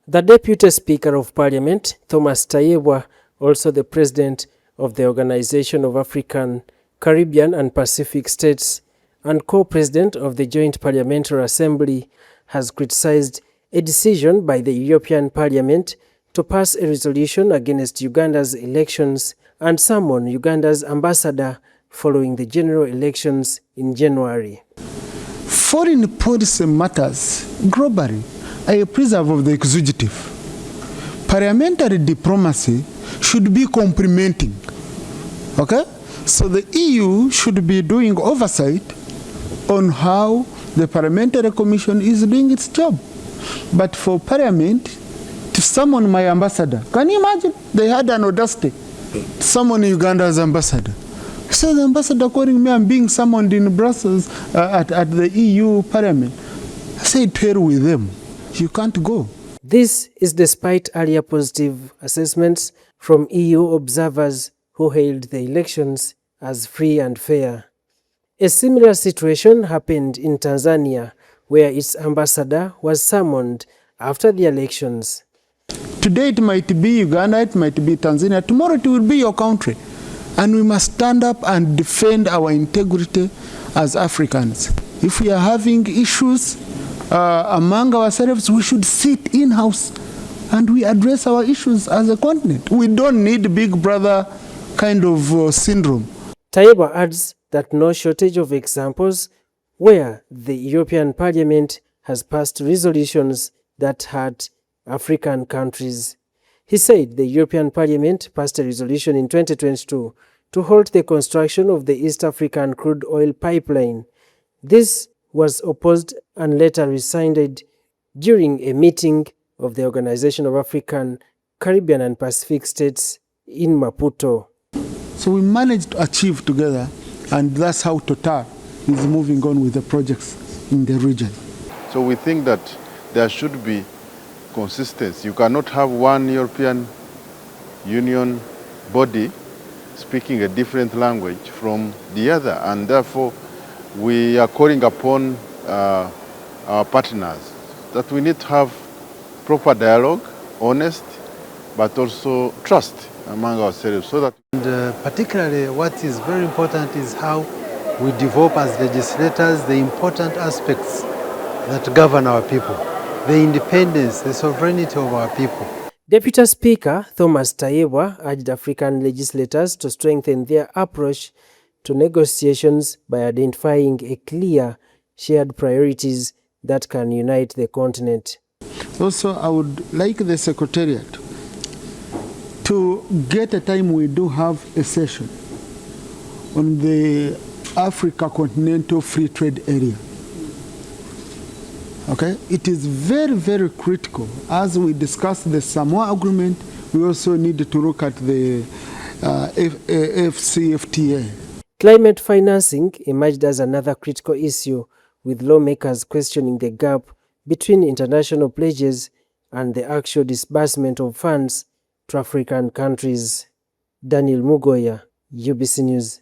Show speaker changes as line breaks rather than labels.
The Deputy Speaker of Parliament, Thomas Tayebwa, also the President of the Organization of African, Caribbean and Pacific States and co-president of the Joint Parliamentary Assembly, has criticized a decision by the European Parliament to pass a resolution against Uganda's elections and summon Uganda's ambassador following the general elections in January.
Foreign policy matters globally are a preserve of the executive. Parliamentary diplomacy should be complementing. Okay? So the EU should be doing oversight on how the Parliamentary Commission is doing its job. But for Parliament to summon my ambassador, can you imagine? They had an audacity to summon Uganda's ambassador. So the ambassador calling me, I'm being summoned in Brussels at the EU Parliament. I said, hell with them. You can't go.
This is despite earlier positive assessments from EU observers who hailed the elections as free and fair. A similar situation happened in Tanzania, where its ambassador was summoned after the elections.
Today it might be Uganda, it might be Tanzania, tomorrow it will be your country. And we must stand up and defend our integrity as Africans. If we are having issues among ourselves, we should sit in-house and we address our issues as a continent. We don't need big brother kind of syndrome.
Tayebwa adds that no shortage of examples where the European Parliament has passed resolutions that hurt African countries. He said the European Parliament passed a resolution in 2022 to halt the construction of the East African crude oil pipeline. This was opposed and later rescinded during a meeting of the Organization of African, Caribbean and Pacific States in Maputo.
So we managed to achieve together, and that's how Total is moving on with the projects in the region.
So we think that there should be consistency. You cannot have one European Union body speaking a different language from the other, and therefore we are calling upon our partners that we need to have proper dialogue, honest, but also trust among ourselves. So that
particularly what is very important is how we develop as legislators the important aspects that govern our people, the independence, the sovereignty of our people.
Deputy Speaker Thomas Tayebwa urged African legislators to strengthen their approach to negotiations by identifying a clear shared priorities that can unite the continent.
Also, I would like the Secretariat to get a time we do have a session on the Africa Continental Free Trade Area. Okay, it is very, very critical. As we discuss the Samoa Agreement, we also need to look at the FCFTA.
Climate financing emerged as another critical issue, with lawmakers questioning the gap between international pledges and the actual disbursement of funds to African countries. Daniel Mugoya, UBC News.